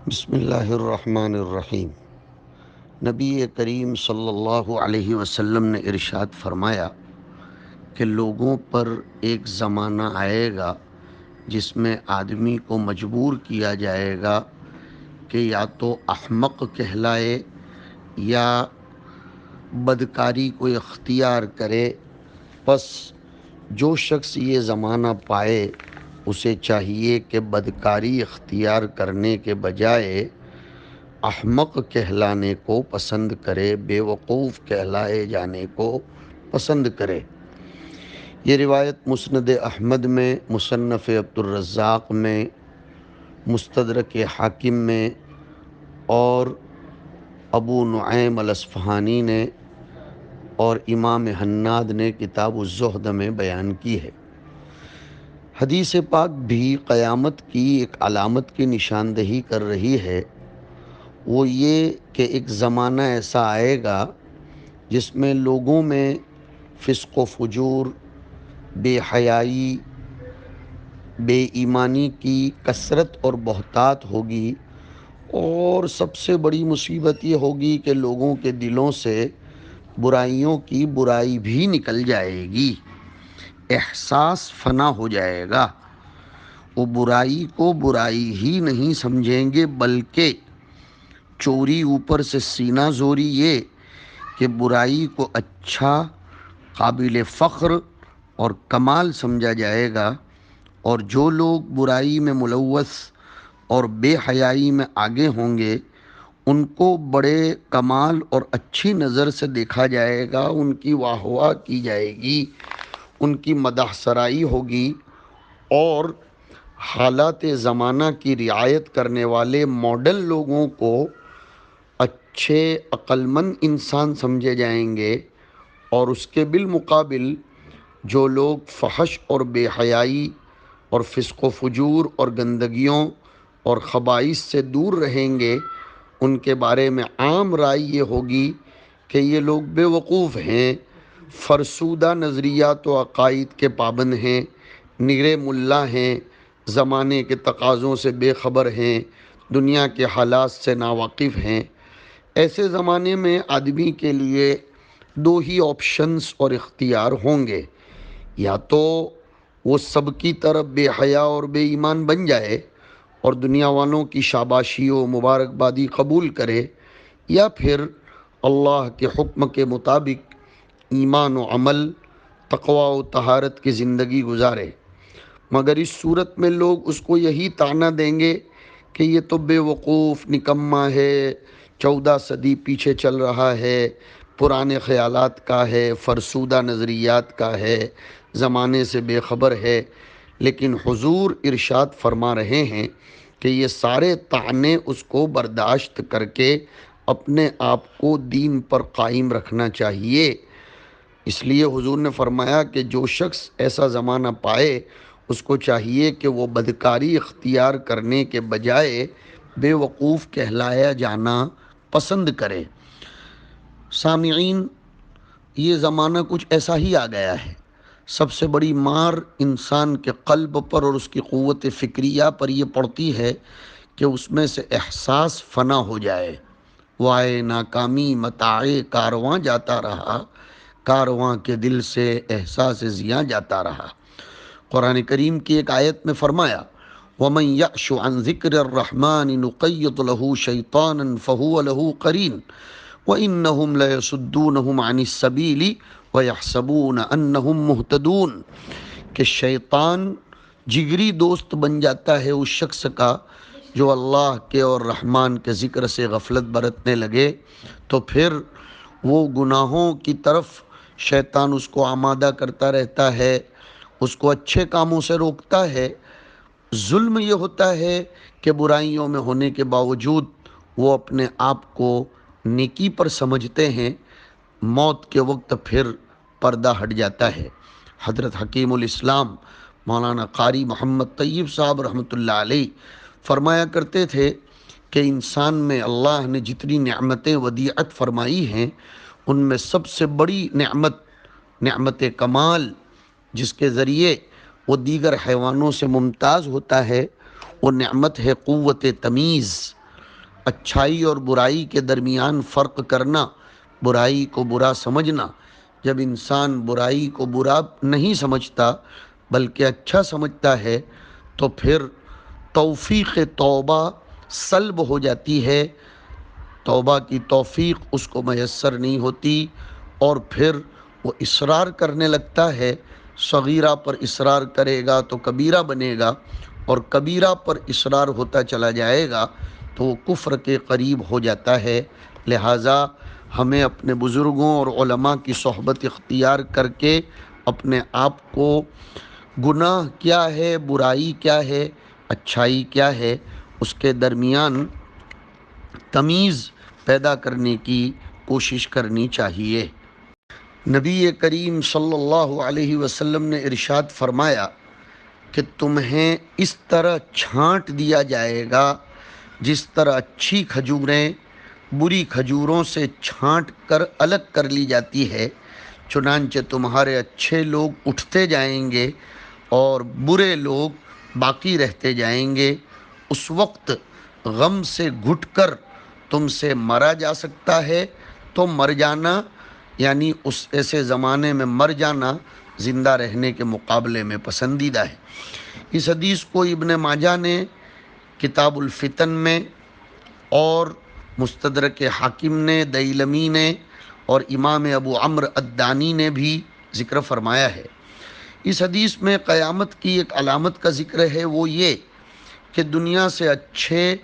بسم اللہ الرحمن الرحیم۔ نبی کریم صلی اللہ علیہ وسلم نے ارشاد فرمایا کہ لوگوں پر ایک زمانہ آئے گا جس میں آدمی کو مجبور کیا جائے گا کہ یا تو احمق کہلائے یا بدکاری کو اختیار کرے۔ پس جو شخص یہ زمانہ پائے اسے چاہیے کہ بدکاری اختیار کرنے کے بجائے احمق کہلانے کو پسند کرے، بے وقوف کہلائے جانے کو پسند کرے۔ یہ روایت مسند احمد میں، مصنف عبدالرزاق میں، مستدرک حاکم میں اور ابو نعیم الاصفہانی نے اور امام حناد نے کتاب الزہد میں بیان کی ہے۔ حدیث پاک بھی قیامت کی ایک علامت کی نشاندہی کر رہی ہے، وہ یہ کہ ایک زمانہ ایسا آئے گا جس میں لوگوں میں فسق و فجور، بے حیائی، بے ایمانی کی کثرت اور بہتات ہوگی، اور سب سے بڑی مصیبت یہ ہوگی کہ لوگوں کے دلوں سے برائیوں کی برائی بھی نکل جائے گی، احساس فنا ہو جائے گا۔ وہ برائی کو برائی ہی نہیں سمجھیں گے، بلکہ چوری اوپر سے سینہ زوری یہ کہ برائی کو اچھا، قابل فخر اور کمال سمجھا جائے گا، اور جو لوگ برائی میں ملوث اور بے حیائی میں آگے ہوں گے ان کو بڑے کمال اور اچھی نظر سے دیکھا جائے گا، ان کی واہ واہ کی جائے گی، ان کی مدح سرائی ہوگی، اور حالات زمانہ کی رعایت کرنے والے ماڈل لوگوں کو اچھے عقل مند انسان سمجھے جائیں گے، اور اس کے بالمقابل جو لوگ فحش اور بے حیائی اور فسق و فجور اور گندگیوں اور خبائث سے دور رہیں گے ان کے بارے میں عام رائے یہ ہوگی کہ یہ لوگ بے وقوف ہیں، فرسودہ نظریات و عقائد کے پابند ہیں، نرے ملا ہیں، زمانے کے تقاضوں سے بے خبر ہیں، دنیا کے حالات سے ناواقف ہیں۔ ایسے زمانے میں آدمی کے لیے دو ہی آپشنز اور اختیار ہوں گے، یا تو وہ سب کی طرف بے حیا اور بے ایمان بن جائے اور دنیا والوں کی شاباشی و مبارکبادی قبول کرے، یا پھر اللہ کے حکم کے مطابق ایمان و عمل، تقوی و طہارت کی زندگی گزارے۔ مگر اس صورت میں لوگ اس کو یہی طعنہ دیں گے کہ یہ تو بے وقوف نکما ہے، 14 صدی پیچھے چل رہا ہے، پرانے خیالات کا ہے، فرسودہ نظریات کا ہے، زمانے سے بے خبر ہے۔ لیکن حضور ارشاد فرما رہے ہیں کہ یہ سارے طعنے اس کو برداشت کر کے اپنے آپ کو دین پر قائم رکھنا چاہیے۔ اس لیے حضور نے فرمایا کہ جو شخص ایسا زمانہ پائے اس کو چاہیے کہ وہ بدکاری اختیار کرنے کے بجائے بے وقوف کہلایا جانا پسند کرے۔ سامعین، یہ زمانہ کچھ ایسا ہی آ گیا ہے۔ سب سے بڑی مار انسان کے قلب پر اور اس کی قوت فکریہ پر یہ پڑتی ہے کہ اس میں سے احساس فنا ہو جائے۔ وائے ناکامی متاع کارواں جاتا رہا، کارواں کے دل سے احساس زیاں جاتا رہا۔ قرآن کریم کی ایک آیت میں فرمایا وَمَنْ يَعْشُ عَنْ ذِكْرِ الرَّحْمَنِ نُقَيِّضْ لَهُ شَيْطَانًا فَهُوَ لَهُ قَرِينٌ وَإِنَّهُمْ لَيَصُدُّونَهُمْ عَنِ السَّبِيلِ وَيَحْسَبُونَ أَنَّهُمْ مُهْتَدُونَ کہ شیطان جگری دوست بن جاتا ہے اس شخص کا جو اللہ کے اور رحمان کے ذکر سے غفلت برتنے لگے، تو پھر وہ گناہوں کی طرف شیطان اس کو آمادہ کرتا رہتا ہے، اس کو اچھے کاموں سے روکتا ہے۔ ظلم یہ ہوتا ہے کہ برائیوں میں ہونے کے باوجود وہ اپنے آپ کو نیکی پر سمجھتے ہیں، موت کے وقت پھر پردہ ہٹ جاتا ہے۔ حضرت حکیم الاسلام مولانا قاری محمد طیب صاحب رحمۃ اللہ علیہ فرمایا کرتے تھے کہ انسان میں اللہ نے جتنی نعمتیں ودیعت فرمائی ہیں ان میں سب سے بڑی نعمت کمال جس کے ذریعے وہ دیگر حیوانوں سے ممتاز ہوتا ہے، وہ نعمت ہے قوت تمیز۔ اچھائی اور برائی کے درمیان فرق کرنا، برائی کو برا سمجھنا، جب انسان برائی کو برا نہیں سمجھتا بلکہ اچھا سمجھتا ہے تو پھر توفیق توبہ سلب ہو جاتی ہے، توبہ کی توفیق اس کو میسر نہیں ہوتی، اور پھر وہ اصرار کرنے لگتا ہے۔ صغیرہ پر اصرار کرے گا تو کبیرہ بنے گا، اور کبیرہ پر اصرار ہوتا چلا جائے گا تو وہ کفر کے قریب ہو جاتا ہے۔ لہٰذا ہمیں اپنے بزرگوں اور علماء کی صحبت اختیار کر کے اپنے آپ کو گناہ کیا ہے، برائی کیا ہے، اچھائی کیا ہے، اس کے درمیان تمیز پیدا کرنے کی کوشش کرنی چاہیے۔ نبی کریم صلی اللہ علیہ وسلم نے ارشاد فرمایا کہ تمہیں اس طرح چھانٹ دیا جائے گا جس طرح اچھی کھجوریں بری کھجوروں سے چھانٹ کر الگ کر لی جاتی ہے، چنانچہ تمہارے اچھے لوگ اٹھتے جائیں گے اور برے لوگ باقی رہتے جائیں گے۔ اس وقت غم سے گھٹ کر تم سے مرا جا سکتا ہے تو مر جانا، یعنی اس ایسے زمانے میں مر جانا زندہ رہنے کے مقابلے میں پسندیدہ ہے۔ اس حدیث کو ابن ماجہ نے کتاب الفتن میں اور مستدرک حاکم نے، دیلمی نے اور امام ابو عمرو الدانی نے بھی ذکر فرمایا ہے۔ اس حدیث میں قیامت کی ایک علامت کا ذکر ہے، وہ یہ کہ دنیا سے اچھے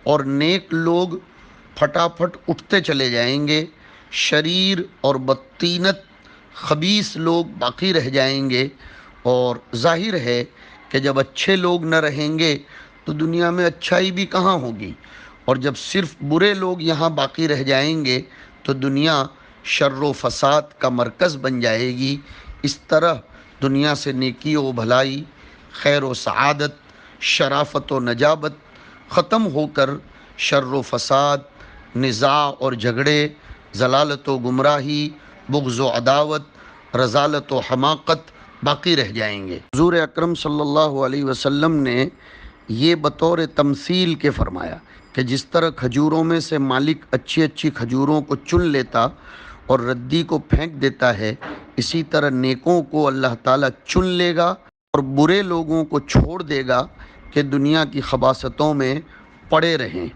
اور نیک لوگ پھٹافٹ اٹھتے چلے جائیں گے، شریر اور بدطینت خبیث لوگ باقی رہ جائیں گے، اور ظاہر ہے کہ جب اچھے لوگ نہ رہیں گے تو دنیا میں اچھائی بھی کہاں ہوگی، اور جب صرف برے لوگ یہاں باقی رہ جائیں گے تو دنیا شر و فساد کا مرکز بن جائے گی۔ اس طرح دنیا سے نیکی و بھلائی، خیر و سعادت، شرافت و نجابت ختم ہو کر شر و فساد، نزاع اور جھگڑے، ضلالت و گمراہی، بغض و عداوت، رذالت و حماقت باقی رہ جائیں گے۔ حضور اکرم صلی اللہ علیہ وسلم نے یہ بطور تمثیل کے فرمایا کہ جس طرح کھجوروں میں سے مالک اچھی اچھی کھجوروں کو چن لیتا اور ردی کو پھینک دیتا ہے، اسی طرح نیکوں کو اللہ تعالیٰ چن لے گا اور برے لوگوں کو چھوڑ دے گا کہ دنیا کی خباثتوں میں پڑے رہیں۔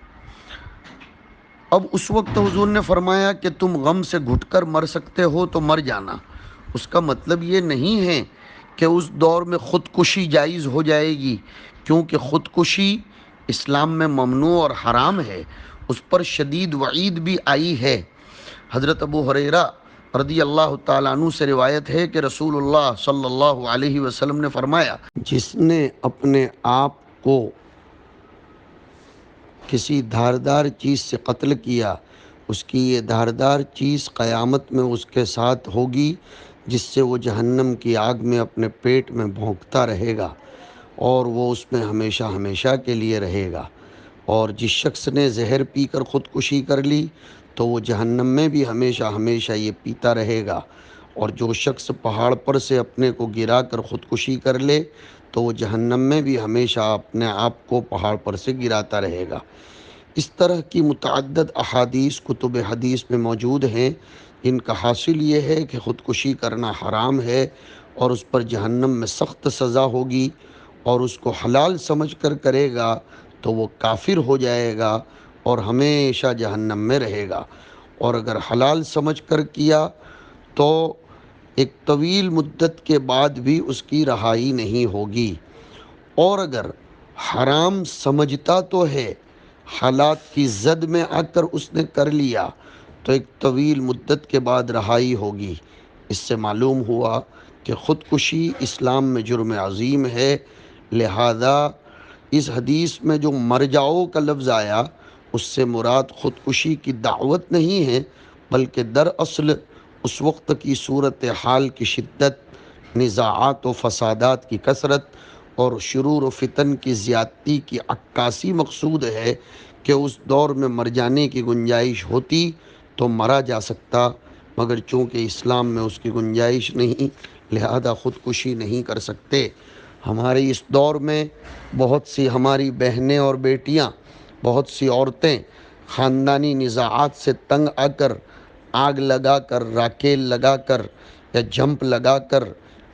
اب اس وقت حضور نے فرمایا کہ تم غم سے گھٹ کر مر سکتے ہو تو مر جانا، اس کا مطلب یہ نہیں ہے کہ اس دور میں خودکشی جائز ہو جائے گی، کیونکہ خودکشی اسلام میں ممنوع اور حرام ہے، اس پر شدید وعید بھی آئی ہے۔ حضرت ابو ہریرہ رضی اللہ تعالیٰ عنہ سے روایت ہے کہ رسول اللہ صلی اللہ علیہ وسلم نے فرمایا، جس نے اپنے آپ کو کسی دھاردار چیز سے قتل کیا، اس کی یہ دھاردار چیز قیامت میں اس کے ساتھ ہوگی، جس سے وہ جہنم کی آگ میں اپنے پیٹ میں بھونکتا رہے گا اور وہ اس میں ہمیشہ ہمیشہ کے لیے رہے گا۔ اور جس شخص نے زہر پی کر خودکشی کر لی تو وہ جہنم میں بھی ہمیشہ ہمیشہ یہ پیتا رہے گا، اور جو شخص پہاڑ پر سے اپنے کو گرا کر خودکشی کر لے تو وہ جہنم میں بھی ہمیشہ اپنے آپ کو پہاڑ پر سے گراتا رہے گا۔ اس طرح کی متعدد احادیث کتب حدیث میں موجود ہیں، ان کا حاصل یہ ہے کہ خودکشی کرنا حرام ہے اور اس پر جہنم میں سخت سزا ہوگی، اور اس کو حلال سمجھ کر کرے گا تو وہ کافر ہو جائے گا اور ہمیشہ جہنم میں رہے گا، اور اگر حلال سمجھ کر کیا تو ایک طویل مدت کے بعد بھی اس کی رہائی نہیں ہوگی، اور اگر حرام سمجھتا تو ہے، حالات کی زد میں آ کر اس نے کر لیا تو ایک طویل مدت کے بعد رہائی ہوگی۔ اس سے معلوم ہوا کہ خودکشی اسلام میں جرم عظیم ہے، لہذا اس حدیث میں جو مر جاؤ کا لفظ آیا اس سے مراد خودکشی کی دعوت نہیں ہے، بلکہ دراصل اس وقت کی صورتحال کی شدت، نزاعات و فسادات کی کثرت اور شرور و فتن کی زیادتی کی عکاسی مقصود ہے کہ اس دور میں مر جانے کی گنجائش ہوتی تو مرا جا سکتا، مگر چونکہ اسلام میں اس کی گنجائش نہیں، لہذا خودکشی نہیں کر سکتے۔ ہمارے اس دور میں بہت سی ہماری بہنیں اور بیٹیاں، بہت سی عورتیں خاندانی نزاعات سے تنگ آ کر آگ لگا کر، راکیل لگا کر یا جمپ لگا کر،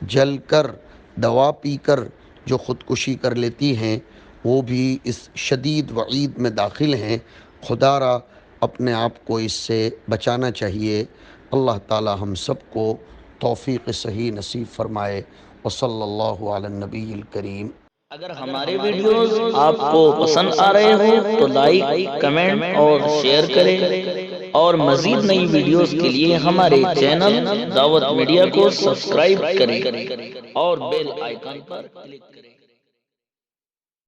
جل کر، دوا پی کر جو خودکشی کر لیتی ہیں وہ بھی اس شدید وعید میں داخل ہیں۔ خدا را اپنے آپ کو اس سے بچانا چاہیے۔ اللہ تعالی ہم سب کو توفیق صحیح نصیب فرمائے۔ وصلی اللہ علی النبی الکریم۔ اگر ہمارے ویڈیوز آپ کو پسند آ رہے ہو تو لائک، کمنٹ اور شیئر کریں، اور مزید نئی ویڈیوز کے لیے ہمارے چینل دعوت میڈیا کو سبسکرائب کریں اور بیل آئیکن پر کلک کریں۔